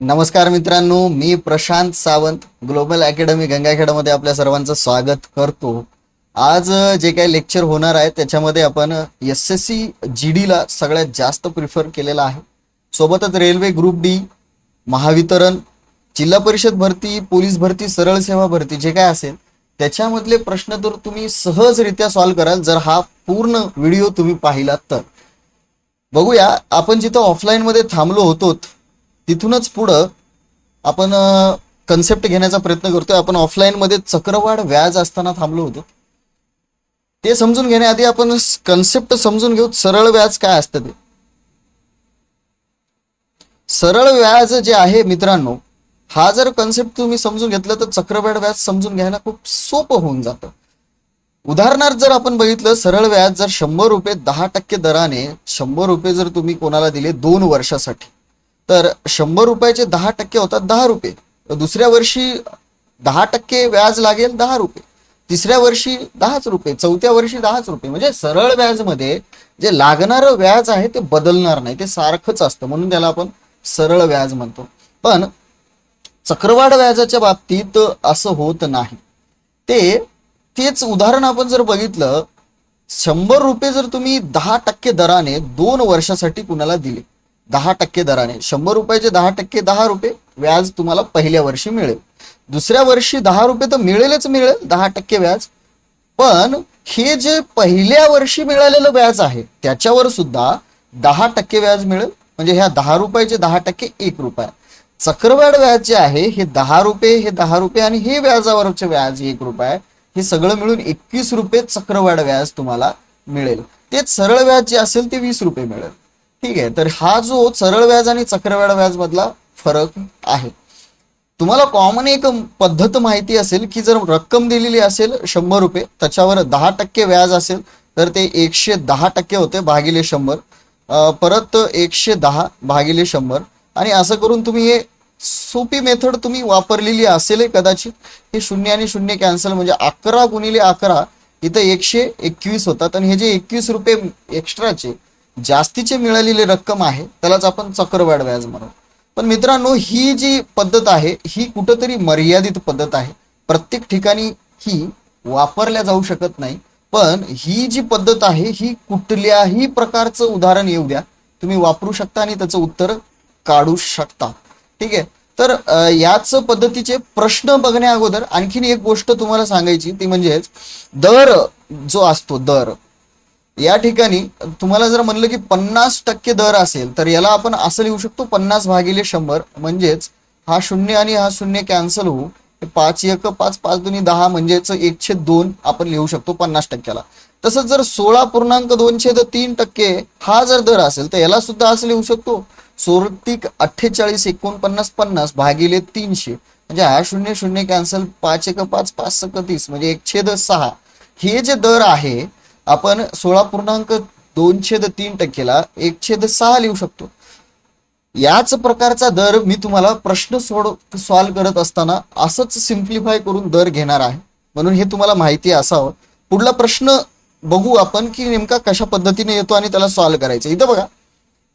नमस्कार मित्रांनो, मी Prashant Sawant global academy गंगाखेडमध्ये आपल्या सर्वांचं स्वागत करतो. आज जे काही लेक्चर होणार आहे त्याच्यामध्ये आपण SSC GD ला सगळ्यात जास्त प्रिफर केलेला आहे. सोबतच रेल्वे ग्रुप डी, महावितरण, जिल्हा परिषद भरती, पोलीस भरती, सरळ सेवा भरती जे काय असेल त्याच्यामधले प्रश्न तर तुम्ही सहजरित्या सॉल्व्ह कराल जर हा पूर्ण व्हिडिओ तुम्ही पाहिलात तर. बघूया, आपण जिथं ऑफलाईन मध्ये थांबलो होतो तिथूनच पुढं आपण कन्सेप्ट घेण्याचा प्रयत्न करतोय. आपण ऑफलाईन मध्ये चक्रवाढ व्याज असताना थांबलो होतो. ते समजून घेण्याआधी आपण कन्सेप्ट समजून घेऊ. सरळ व्याज काय असतं ते. सरळ व्याज जे आहे मित्रांनो, हा जर कन्सेप्ट तुम्ही समजून घेतलं तर चक्रवाढ व्याज समजून घ्यायला खूप सोपं होऊन जातं. उदाहरणार्थ जर आपण बघितलं, सरळ व्याज जर 100 रुपये 10% दराने 100 रुपये जर तुम्ही कोणाला दिले 2 वर्षासाठी, तर 100 रुपयाचे 10% होतात 10 रुपये. दुसऱ्या वर्षी 10% व्याज लागेल 10 रुपये, तिसऱ्या वर्षी 10 रुपये, चौथ्या वर्षी 10 रुपये. म्हणजे सरळ व्याज मध्ये जे लागणारं व्याज आहे ते बदलणार नाही, ते सारखंच असतं, म्हणून त्याला आपण सरळ व्याज म्हणतो. पण चक्रवाढ व्याजाच्या बाबतीत असं होत नाही. तेच उदाहरण आपण जर बघितलं, 100 रुपये जर तुम्ही 10% दराने 2 वर्षासाठी कुणाला दिले, 10% दराने 100 रुपयाचे 10% 10 रुपये व्याज तुम्हाला पहिल्या वर्षी मिळेल. दुसऱ्या वर्षी 10 रुपये तर मिळेलच मिळेल 10% व्याज. पण हे जे पहिल्या वर्षी मिळालेलं व्याज आहे त्याच्यावर सुद्धा 10% व्याज मिळेल. म्हणजे ह्या 10 रुपयाचे 10% 1 रुपया. चक्रवाढ व्याज जे आहे हे 10 रुपये, हे 10 रुपये आणि हे व्याजावरचे व्याज 1 रुपया, हे सगळं मिळून 21 रुपये चक्रवाढ व्याज तुम्हाला मिळेल. तेच सरळ व्याज जे असेल ते 20 रुपये मिळेल. ठीक आहे, तर हा जो सरळ व्याज आणि चक्रवाढ व्याज मधला फरक आहे. तुम्हाला कॉमन एक पद्धत माहिती असेल की जर रक्कम दिलेली असेल 100 रुपये, त्याच्यावर 10% व्याज असेल तर ते 110% होते भागिले 100, परत 110 भागिले 100, आणि असं करून तुम्ही हे सोपी मेथड तुम्ही वापरलेली असेल कदाचित. हे 0 आणि 0 कॅन्सल, म्हणजे 11 गुणिले 11 इथं 121 होतात. आणि हे जे 21 रुपये एक्स्ट्राचे जास्तीचे मिळालेली रक्कम आहे त्यालाच आपण चक्रवाढ व्याज म्हणू. पण मित्रांनो, ही जी पद्धत आहे ही कुठंतरी मर्यादित पद्धत आहे, प्रत्येक ठिकाणी ही वापरल्या जाऊ शकत नाही. पण ही जी पद्धत आहे ही कुठल्याही प्रकारचं उदाहरण येऊ द्या, तुम्ही वापरू शकता आणि त्याचं उत्तर काढू शकता. ठीक आहे, तर याच पद्धतीचे प्रश्न बघण्या अगोदर आणखीन एक गोष्ट तुम्हाला सांगायची, ती म्हणजेच दर जो असतो, दर या ठिकाणी तुम्हाला जर म्हणलं की 50% दर असेल तर याला आपण असं लिहू शकतो 50 भागिले 100. म्हणजेच हा 0 आणि हा 0 कॅन्सल होऊ, 5 1 5 5 2 10 म्हणजेच 1/2 आपण लिहू शकतो 50%ला. तसंच जर 16.2/3% हा जर दर असेल तर याला सुद्धा असं लिहू शकतो 48 49 50 भागिले 300. म्हणजे हा 0 0 कॅन्सल, 5 1 5 5 1 30 म्हणजे 1/6. हे जे दर आहे आपण 16.2/3%ला 1/6 लिहू शकतो. याच प्रकारचा दर मी तुम्हाला प्रश्न सॉल्व्ह करत असताना असंच सिम्प्लिफाय करून दर घेणार आहे, म्हणून हे तुम्हाला माहिती असावं. पुढला प्रश्न बघू आपण की नेमका कशा पद्धतीने येतो आणि त्याला सॉल्व्ह करायचं. इथं बघा,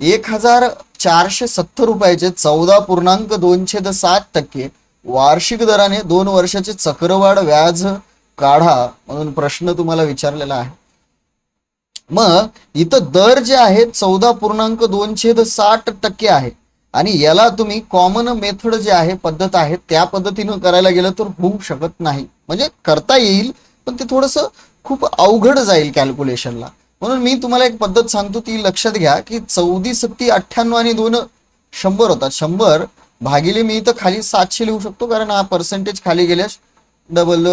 1470 रुपयाचे 14.2/7% वार्षिक दराने 2 वर्षाचे चक्रवाढ व्याज काढा म्हणून प्रश्न तुम्हाला विचारलेला आहे. मग इथं दर जे आहे 14.2/60% आहे, आणि याला तुम्ही कॉमन मेथड जे आहे, पद्धत आहे, त्या पद्धतीनं करायला गेलं तर होऊ शकत नाही. म्हणजे करता येईल पण ते थोडस खूप अवघड जाईल कॅल्क्युलेशनला. म्हणून मी तुम्हाला एक पद्धत सांगतो, ती लक्षात घ्या की 14 7 98 आणि 2 100 होतात. 100 भागिले मी इथं खाली 700 लिहू शकतो, कारण हा पर्सेंटेज खाली गेल्यास डबल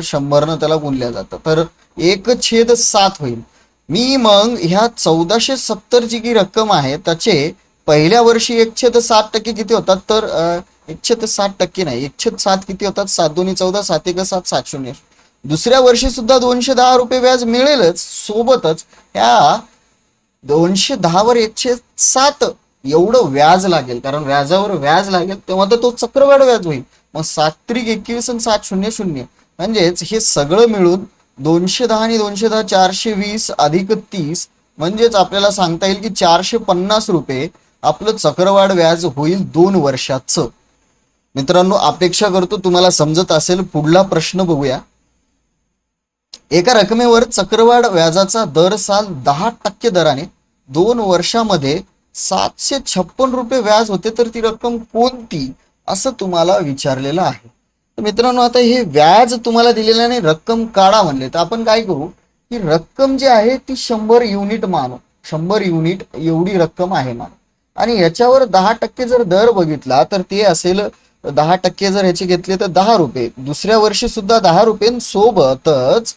100 त्याला गुणल्या जातं, तर 1/7 होईल. मी मग ह्या 1470 जी की रक्कम आहे त्याचे पहिल्या वर्षी 1/7% किती होतात, तर 1/7% नाही, 1/7 किती होतात, 7 2 14 7 1 7 7 0. दुसऱ्या वर्षी सुद्धा 210 रुपये व्याज मिळेलच, सोबतच ह्या 210 वर 107 एवढं व्याज लागेल, कारण व्याजावर व्याज लागेल तेव्हा तर तो चक्रवाढ व्याज होईल. मग 7 त्रिक 21 आणि 7 0 0, म्हणजेच हे सगळं मिळून 210 आणि 210 420 अधिक 30, म्हणजेच आपल्याला सांगता येईल की 450 रुपये आपलं चक्रवाढ व्याज होईल 2 वर्षाचं. मित्रांनो, अपेक्षा करतो तुम्हाला समजत असेल. पुढला प्रश्न बघूया. एका रकमेवर चक्रवाढ व्याजाचा दर साल 10% दराने 2 वर्षामध्ये 756 रुपये व्याज होते, तर ती रक्कम कोणती असं तुम्हाला विचारलेलं आहे. तर मित्रांनो, आता हे व्याज तुम्हाला दिलेलं नाही, रक्कम काढा म्हणले, तर आपण काय करू की रक्कम जी आहे ती 100 युनिट मानू. 100 युनिट एवढी रक्कम आहे मानू, आणि याच्यावर 10% जर दर बघितला तर ते असेल 10% जर ह्याचे घेतले तर 10 रुपये. दुसऱ्या वर्षी सुद्धा 10 रुपये, सोबतच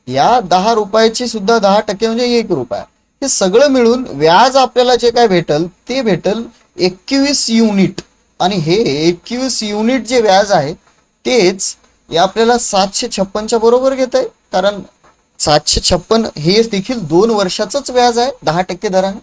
या 10 रुपयाची सुद्धा 10% म्हणजे 1 रुपया. हे सगळं मिळून व्याज आपल्याला जे काय भेटल ते भेटल 21 युनिट. आणि हे 21 युनिट जे व्याज आहे तेच या आपल्याला 756च्या बरोबर घेत आहे, कारण 756 हे देखील 2 वर्षाचंच व्याज आहे 10% दराने.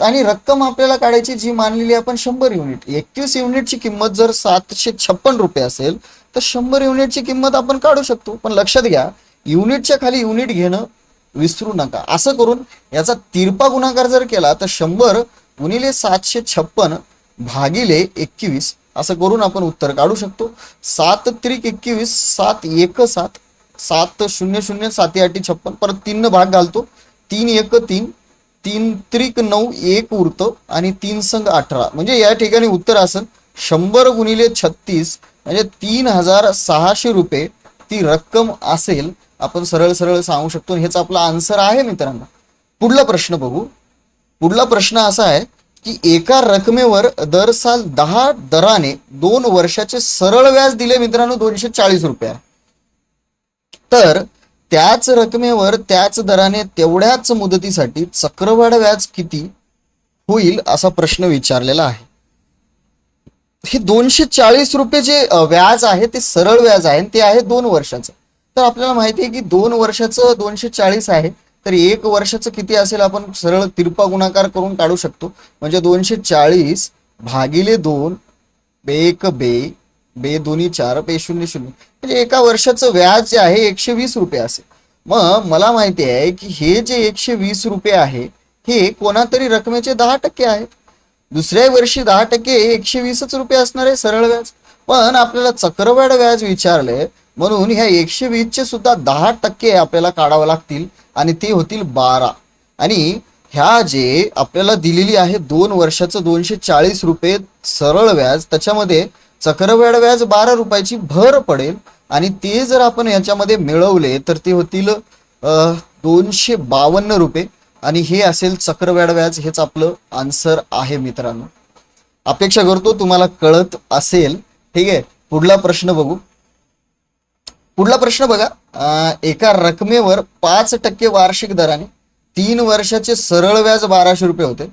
आणि रक्कम आपल्याला काढायची जी मानलेली आपण 100 युनिट. 21 युनिटची किंमत जर 756 रुपये असेल तर 100 युनिटची किंमत आपण काढू शकतो. पण लक्षात घ्या, युनिटच्या खाली युनिट घेणं विसरू नका. असं करून याचा तिरपा गुणाकार जर केला तर 100 गुणिले 756 भागिले 21 असं करून आपण उत्तर काढू शकतो. 7 त्रिक 21, 7 1 7, 7 0 0, 7 8 56, परत 3 भाग घालतो, 3 1 3, 3 त्रिक 9, 1 उरतं आणि 3 संग 18. म्हणजे या ठिकाणी उत्तर असेल 100 गुणिले 36 म्हणजे 3600 रुपये ती रक्कम असेल. आपण सरळ सरळ सांगू शकतो. हेच आपला आन्सर आहे मित्रांनो. पुढला प्रश्न बघू. पुढला प्रश्न असा आहे की एका रकमेवर दर साल 10 दराने 2 वर्षाचे सरळ व्याज दिले मित्रांनो 240 रुपये. तर त्याच रकमेवर त्याच दराने तेवढ्याच मुदतीसाठी चक्रवाढ व्याज किती होईल असा प्रश्न विचारलेला आहे. हे 240 रुपये जे व्याज आहे ते सरळ व्याज आहे, ते आहे 2 वर्षाचं. तर आपल्याला माहिती आहे की 2 वर्षाचं 240 आहे, तर 1 वर्षाचं किती असेल आपण सरळ तिरपा गुणाकार करून काढू शकतो. म्हणजे 240 भागिले 2, बे 1 बे, बे 2 4, बे 0 0, म्हणजे एका वर्षाचं व्याज जे आहे 120 रुपये असेल. मग मला माहिती आहे की हे जे 120 रुपये आहे हे कोणातरी रकमेचे 10% आहेत. दुसऱ्या वर्षी 10% 120च रुपये असणार आहे सरळ व्याज. पण आपल्याला चक्रवाढ व्याज विचारले म्हणून ह्या 120 चे सुद्धा 10% आपल्याला काढावं लागतील आणि ते होतील 12. आणि ह्या जे आपल्याला दिलेली आहे 2 वर्षाचं 240 रुपये सरळ व्याज, त्याच्यामध्ये चक्रवाढ व्याज 12 रुपयाची भर पडेल आणि ते जर आपण याच्यामध्ये मिळवले तर ते होतील 252 रुपये आणि हे असेल चक्रवाढ व्याज. हेच आपलं आन्सर आहे मित्रांनो. अपेक्षा करतो तुम्हाला कळत असेल. ठीक आहे, पुढला प्रश्न बघू. पुढला प्रश्न बघा. एका रकमेवर 5% वार्षिक दराने 3 वर्षाचे सरळ व्याज 1200 रुपये होते,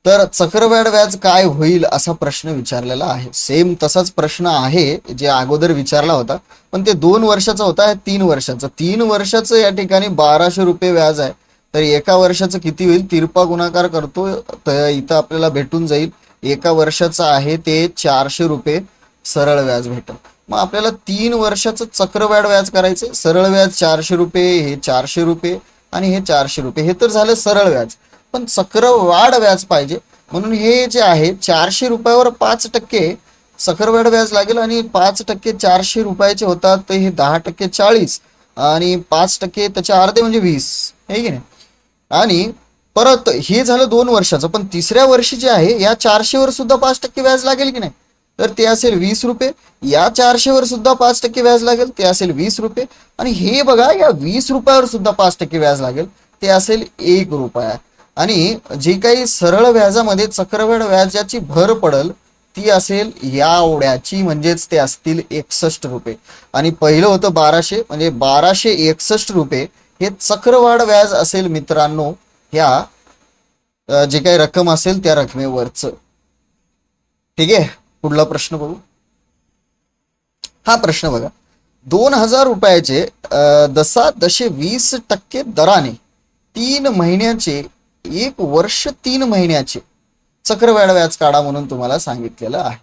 तर चक्रवाढ व्याज काय होईल असा प्रश्न विचारलेला आहे. सेम तसाच प्रश्न आहे जे अगोदर विचारला होता, पण ते 2 वर्षाचा होता, 3 वर्षाचा. 3 वर्षाचं या ठिकाणी 1200 रुपये व्याज आहे, तर एका वर्षाचं किती होईल तिरपा गुणाकार करतो तर इथं आपल्याला भेटून जाईल. एका वर्षाचं आहे ते 400 रुपये सरळ व्याज भेटेल. मग आपल्याला 3 वर्षाचं चक्रवाढ व्याज करायचं. सरळ व्याज 400 रुपये, हे 400 रुपये आणि हे 400 रुपये, हे तर झालं सरळ व्याज. पण चक्रवाढ व्याज पाहिजे म्हणून हे जे आहे 400 रुपयावर 5% चक्रवाढ व्याज लागेल आणि 5% 400 रुपयाचे होतात, तर हे 10% 40 आणि 5% त्याच्या अर्धे म्हणजे 20, हे की नाही. आणि परत हे झालं 2 वर्षाचं. पण तिसऱ्या वर्षी जे आहे या 400 वर सुद्धा 5% व्याज लागेल की नाही, तर ते असेल 20 रुपये. या 400 वर सुद्धा 5% व्याज लागेल, ते असेल 20 रुपये. आणि हे बघा या 20 रुपयावर सुद्धा 5% व्याज लागेल, ते असेल 1 रुपया. आणि जे काही सरळ व्याजामध्ये चक्रवाढ व्याजाची भर पडल ती असेल या ओढ्याची, म्हणजेच ते असतील 61 रुपये. आणि पहिलं होतं 1200, म्हणजे 1261 रुपये हे चक्रवाढ व्याज असेल मित्रांनो, ह्या जे काही रक्कम असेल त्या रकमेवरच. ठीक आहे, पुढला प्रश्न बघू. हा प्रश्न बघा. 2000 रुपयाचे 10.20% दराने 3 महिन्याचे 1 वर्ष 3 महिन्याचे चक्रवाढ व्याज काढा म्हणून तुम्हाला सांगितलेलं आहे.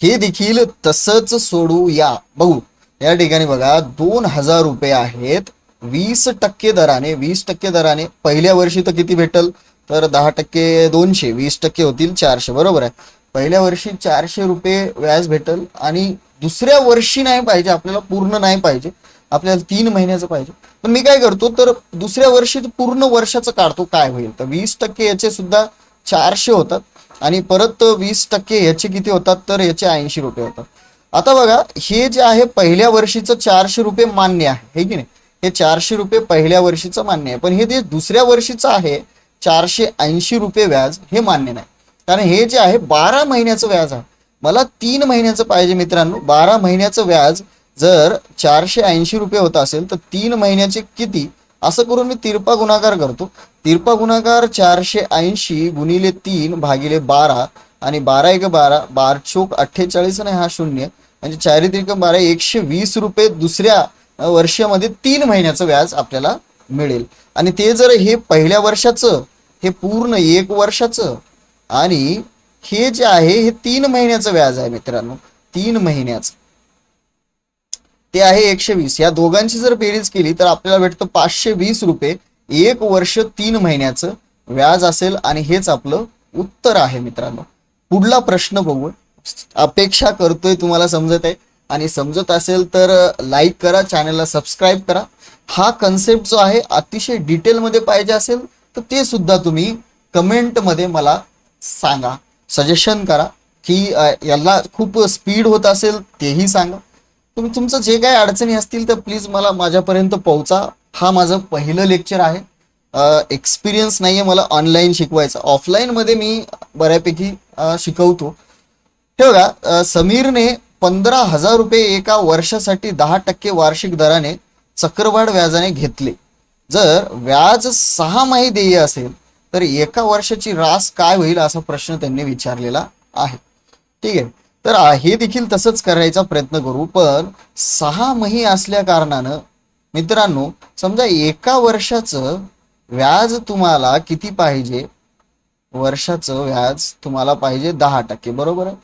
हे देखील तसंच सोडू या. बघू या ठिकाणी बघा 2000 रुपये आहेत 20% दराने. 20% दराने पहिल्या वर्षी तर किती भेटल तर 10% 200, 20% होतील 400, बरोबर आहे. पहिल्या वर्षी 400 रुपये व्याज भेटल आणि दुसऱ्या वर्षी नाही पाहिजे आपल्याला, पूर्ण नाही पाहिजे आपल्याला, 3 महिन्याचं पाहिजे. पण मी काय करतो, तर दुसऱ्या वर्षी पूर्ण वर्षाचं काढतो, काय होईल तर 20% याचे सुद्धा 400 होतात आणि परत 20% याचे किती होतात, तर याचे 80 रुपये होतात. आता बघा, हे जे आहे पहिल्या वर्षीचं 400 रुपये मान्य आहे, हे की नाही, हे 400 रुपये पहिल्या वर्षीचं मान्य आहे. पण हे जे दुसऱ्या वर्षीचं आहे 480 रुपये व्याज, हे मान्य नाही. कारण हे जे आहे 12 महिन्याचं व्याज आहे, मला 3 महिन्याचं पाहिजे मित्रांनो. 12 महिन्याचं व्याज जर 480 रुपये होत असेल तर 3 महिन्याचे किती, असं करून मी तिरपा गुणाकार करतो. तिरपा गुणाकार 480 गुणिले 3 भागिले 12 आणि 12 एक 12, 12 चोक 48 आणि हा 0, म्हणजे 4 त्रिक 12, 120 रुपये दुसऱ्या वर्षामध्ये 3 महिन्याचं व्याज आपल्याला मिळेल. आणि ते जर हे पहिल्या वर्षाचं, हे पूर्ण 1 वर्षाचं आणि हे जे आहे हे 3 महिन्याचं व्याज आहे मित्रांनो, 3 महिन्याचं ते आहे 120. या दोघांची जर बेरीज केली तर आपल्याला भेटतं 520 रुपये 1 वर्ष 3 महिन्याचं व्याज असेल. आणि हेच आपलं उत्तर आहे मित्रांनो. पुढला प्रश्न बघू. अपेक्षा करतोय तुम्हाला समजत आहे, आणि समजत असेल तर लाईक करा, चॅनलला सबस्क्राईब करा. हा कन्सेप्ट जो आहे अतिशय डिटेलमध्ये पाहिजे असेल तर ते सुद्धा तुम्ही कमेंटमध्ये मला सांगा, सजेशन करा की याला खूप स्पीड होत असेल तेही सांगा. तुम्ही तुमचं जे काही अडचणी असतील तर प्लीज मला माझ्यापर्यंत पोहोचा. हा माझं पहिलं लेक्चर आहे, एक्सपिरियन्स नाहीये मला ऑनलाईन शिकवायचा. ऑफलाईनमध्ये मी बऱ्यापैकी शिकवतो. हे बघा, समीरने 15,000 रुपये एका वर्षासाठी 10% वार्षिक दराने चक्रवाढ व्याजाने घेतले. जर व्याज 6 माही देय असेल तर एका वर्षाची रास काय होईल, असा प्रश्न त्यांनी विचारलेला आहे. ठीक आहे, तर हे देखील तसंच करायचा प्रयत्न करू. पण 6 माही असल्या कारणानं मित्रांनो, समजा एका वर्षाचं व्याज तुम्हाला किती पाहिजे, वर्षाचं व्याज तुम्हाला पाहिजे 10%, बरोबर आहे.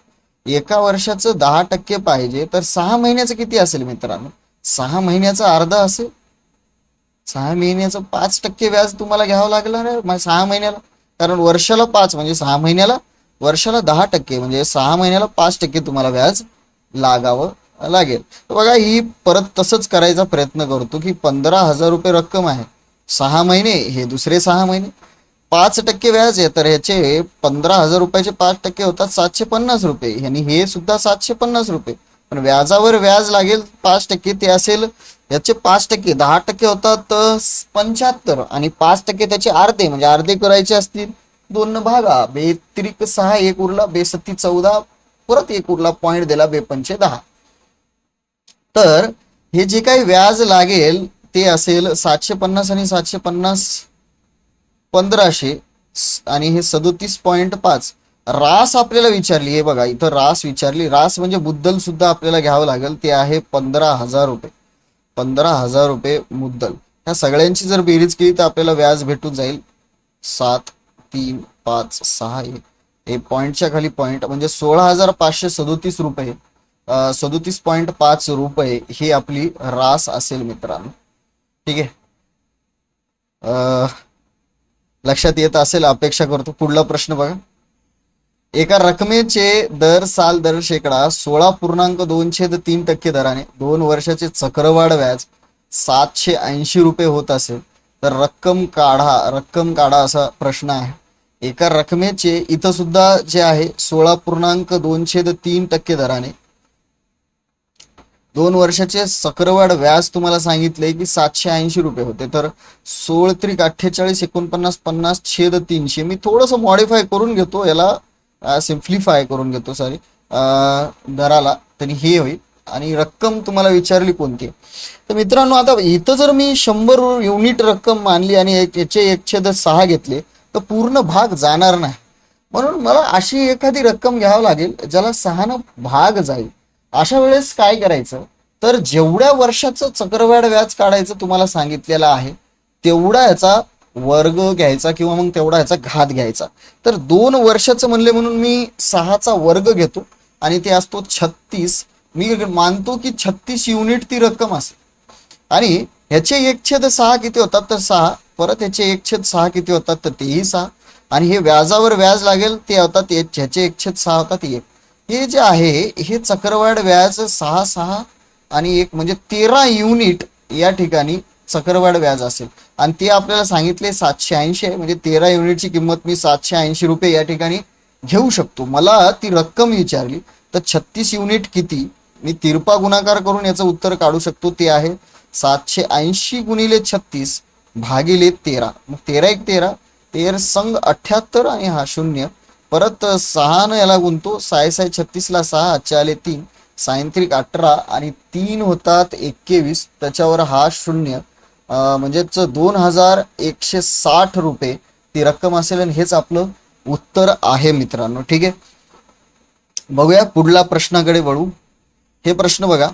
एका वर्षाचं 10% पाहिजे तर 6 महिन्याचं किती असेल मित्रांनो, 6 महिन्याचं अर्धा असेल. 6 महिन्याचं 5% व्याज तुम्हाला घ्यावं लागलं ना 6 महिन्याला, कारण वर्षाला 5 म्हणजे 6 महिन्याला, वर्षाला 10% म्हणजे 6 महिन्याला 5% तुम्हाला व्याज लागावं लागेल. तर बघा, ही परत तसंच करायचा प्रयत्न करतो की 15,000 रुपये रक्कम आहे, 6 महिने हे दुसरे 6 महिने, 5% व्याज आहे, तर ह्याचे 15,000 रुपयाचे 5% होतात 750 रुपये, आणि हे सुद्धा 750 रुपये. पण व्याजावर व्याज लागेल 5%, ते असेल याचे 5%, 10% होतात 75, आणि 5% त्याचे अर्धे, म्हणजे अर्धे करायचे असतील 2 भागा, 2×6 1 उरला, 2×7 14, परत 1 उरला, पॉईंट दिला, 2×5 10. तर हे जे काही व्याज लागेल ते असेल 750 आणि 750 1500, आणि हे 37.5. रास आपल्याला विचारली, हे बघा इथं रास विचारली. रास म्हणजे मुद्दल सुद्धा आपल्याला घ्यावं लागेल, ते आहे 15,000 रुपये. 15,000 रुपये मुद्दल. ह्या सगळ्यांची जर बेरीज केली तर आपल्याला व्याज भेटून जाईल 7 3 5 6 1, हे पॉईंटच्या खाली पॉईंट, म्हणजे 16,537 रुपये, 37.5 रुपये ही आपली रास असेल मित्रांनो. ठीक आहे, लक्षात येत असेल अपेक्षा करतो. पुढला प्रश्न बघा. एका रकमेचे दर साल दर शेकडा 16.2% दराने 2 वर्षाचे चक्रवाढ व्याज 780 रुपये होत असेल तर रक्कम काढा असा प्रश्न आहे. एका रकमेचे इथं सुद्धा जे आहे 16.2% दराने 2 वर्षाचे चक्रवाढ व्याज तुम्हाला सांगितलंय की 780 रुपये होते. तर 16 त्रिक 48 49 50 छेद 300. मी थोडंसं मॉडिफाय करून घेतो, याला सिम्प्लिफाय करून घेतो, सॉरी, दराला, तरी हे होईल. आणि रक्कम तुम्हाला विचारली कोणती. तर मित्रांनो, आता इथं जर मी 100 युनिट रक्कम मानली आणि याचे 1/6 घेतले तर पूर्ण भाग जाणार नाही. म्हणून मला अशी एखादी रक्कम घ्यावी लागेल ज्याला 6 भाग जाईल. अशा वेळेस काय करायचं, तर जेवढ्या वर्षाचं चक्रवाढ व्याज काढायचं तुम्हाला सांगितलेलं आहे तेवढा याचा वर्ग घ्यायचा किंवा मग तेवढा याचा घात घ्यायचा. तर 2 वर्षाचं म्हणले म्हणून मी 6चा वर्ग घेतो आणि ते असतो 36. मी मानतो की 36 युनिट ती रक्कम असेल. आणि ह्याचे 1/6 किती होतात तर 6, परत ह्याचे 1/6 किती होतात तर तेही 6, आणि हे व्याजावर व्याज लागेल ते होतात ह्याचे 1/6 होतात 1. हे जे आहे हे चक्रवाढ व्याज 6 आणि 1 म्हणजे 13 युनिट या ठिकाणी चक्रवाढ व्याज असेल. आणि ते आपल्याला सांगितले 780 आहे, म्हणजे 13 युनिटची किंमत मी 780 रुपये या ठिकाणी घेऊ शकतो. मला ती रक्कम विचारली तर 36 युनिट किती, मी तिरपा गुणाकार करून याचं उत्तर काढू शकतो. ते आहे 780 गुणिले 36 भागिले 13. मग 13 1 13, 13 संग 78 आणि हा 0. परत 6 न याला गुणतो, 6 6 36 ला 6, 8 आले 3, 6 18 आणि 3 होतात 21. त्याच्यावर हा 0 म्हणजेच 2160 रुपये ती रक्कम असेल आणि हेच आपलं उत्तर आहे मित्रांनो. ठीक आहे, बघूया पुढला प्रश्नाकडे वळू. हे प्रश्न बघा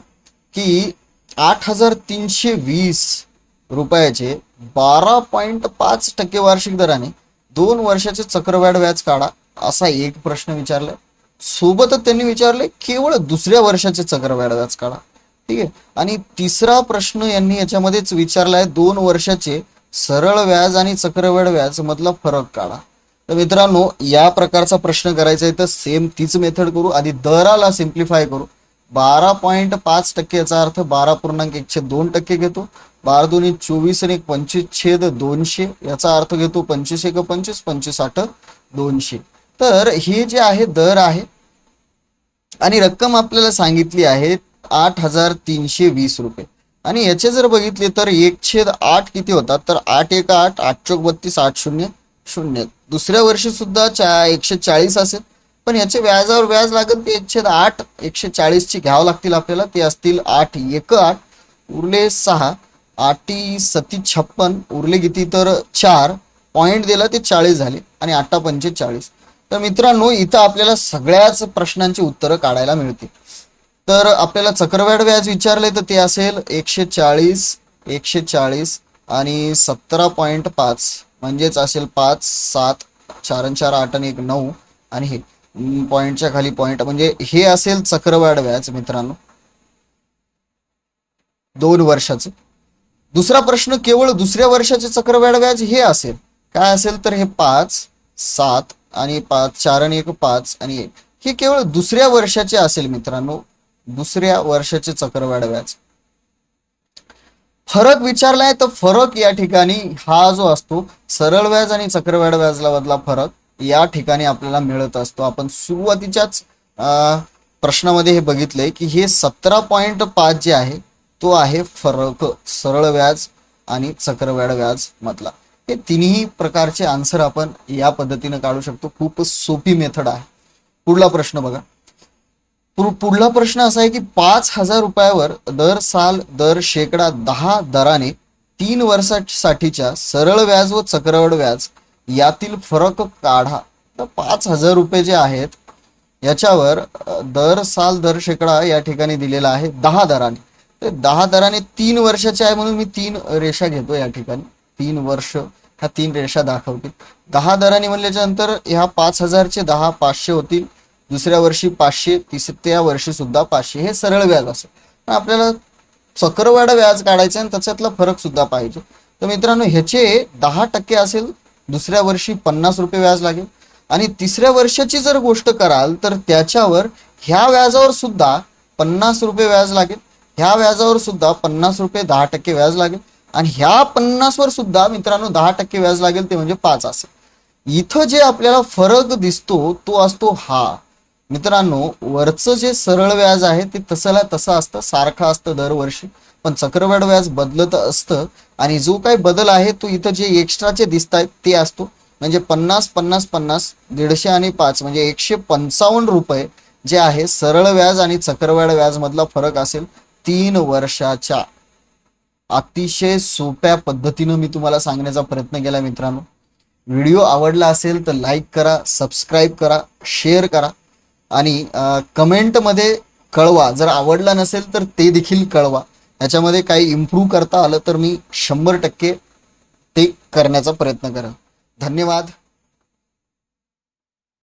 की 8320 रुपयाचे 12.5% वार्षिक दराने 2 वर्षाचे चक्रवाढ व्याज काढा, असा एक प्रश्न विचारलाय. सोबतच त्यांनी विचारले केवळ दुसऱ्या वर्षाचे चक्रवाढ व्याज काढा. ठीक आहे, आणि तिसरा प्रश्न यांनी याच्यामध्येच विचारलाय 2 वर्षाचे सरळ व्याज आणि चक्रवाढ व्याज मधला फरक काढा. तर मित्रांनो या प्रकारचा प्रश्न करायचा आहे तर सेम तीच मेथड करू. आधी दराला सिम्प्लिफाय करू. 12.5% याचा अर्थ 12.1/2% घेतो. 12 2 24 आणि 25/200 याचा अर्थ घेतो 25 1 25 25 8 200. तर हे जे आहे दर आहे आणि रक्कम आपल्याला सांगितली आहे 8320 रुपये. आणि याचे जर बघितले तर 1/8 किती होतात, तर 8 1 8, 8 चौक 32, 8 0 0. दुसऱ्या वर्षी सुद्धा 140 असेल, पण याचे व्याजावर व्याज लागत ते 1/8 140 ची घ्यावं लागतील आपल्याला. ते असतील 8 1 8 उरले 6, 8 7 56 उरले किती तर 4, पॉइंट दिला ते 40 झाले आणि 8 5 40. तर मित्रांनो इथं आपल्याला सगळ्याच प्रश्नांची उत्तरं काढायला मिळतील. तर आपल्याला चक्रवाढ व्याज विचारले तर ते असेल 140 140 आणि 17.5 म्हणजेच असेल 5 7 4 4 8 आणि 1 9 आणि हे पॉइंटच्या खाली पॉइंट म्हणजे हे असेल चक्रवाढ व्याज मित्रांनो 2 वर्षाचं. दुसरा प्रश्न केवळ दुसऱ्या वर्षाचे चक्रवाढ व्याज हे असेल काय असेल तर हे 5 7 आणि 5 4 आणि 1 5 आणि 1 हे केवळ दुसऱ्या वर्षाचे असेल मित्रांनो, दुसऱ्या वर्षाचे चक्रवाढ व्याज. फरक विचारलाय तर फरक या ठिकाणी हा जो असतो सरळ व्याज आणि चक्रवाढ व्याजला मधला फरक या ठिकाणी आपल्याला मिळत असतो. आपण सुरुवातीच्याच प्रश्नामध्ये हे बघितलंय की हे 17.5 जे आहे तो आहे फरक सरळ व्याज आणि चक्रवाढ व्याज मधला. हे तिन्ही प्रकारचे आन्सर आपण या पद्धतीने काढू शकतो. खूप सोपी मेथड आहे. पुढला प्रश्न बघा. पुढला प्रश्न असा आहे की 5,000 रुपयावर दर साल दर शेकडा 10 दराने 3 वर्षासाठीच्या सरळ व्याज व चक्रवाढ व्याज यातील फरक काढा. तर 5,000 रुपये जे आहेत याच्यावर दर साल दर शेकडा या ठिकाणी दिलेला आहे 10 दराने. तर 10 दराने 3 वर्षाचे आहे म्हणून मी 3 रेषा घेतो या ठिकाणी. 3 वर्ष ह्या 3 रेषा दाखवतील. 10 दराने म्हणल्याच्या नंतर ह्या 5,000 चे 10 500 होतील. दुसऱ्या वर्षी 500, तिसऱ्या वर्षी सुद्धा 500. हे सरळ व्याज असेल. पण आपल्याला चक्रवाढ व्याज काढायचं आणि त्याच्यातला फरक सुद्धा पाहिजे. तर मित्रांनो ह्याचे 10% असेल, दुसऱ्या वर्षी 50 रुपये व्याज लागेल. आणि तिसऱ्या वर्षाची जर गोष्ट कराल तर त्याच्यावर ह्या व्याजावर सुद्धा 50 रुपये व्याज लागेल. ह्या व्याजावर सुद्धा 50 रुपये 10% व्याज लागेल. आणि ह्या 50 वर सुद्धा मित्रांनो 10% व्याज लागेल, ते म्हणजे 5 असेल. इथं जे आपल्याला फरक दिसतो तो असतो हा मित्रांनो. वरचं जे सरळ व्याज आहे ते तसंला तसं असतं, सारखं असतं दरवर्षी. पण चक्रवाढ व्याज बदलत असतं आणि जो काही बदल आहे तो इथं जे एक्स्ट्राचे दिसत आहेत ते असतो. म्हणजे 50 50 50 150 आणि 5 म्हणजे 155 रुपये जे आहे सरळ व्याज आणि चक्रवाढ व्याज मधला फरक असेल 3 वर्षाच्या. अतिशय सोप्या पद्धतीनं मी तुम्हाला सांगण्याचा प्रयत्न केला मित्रांनो. व्हिडिओ आवडला असेल तर लाईक करा, सबस्क्राईब करा, शेअर करा आणि कमेंटमध्ये कळवा. जर आवडला नसेल तर ते देखील कळवा. याच्यामध्ये काही इम्प्रूव्ह करता आलं तर मी 100% ते करण्याचा प्रयत्न करेन. धन्यवाद.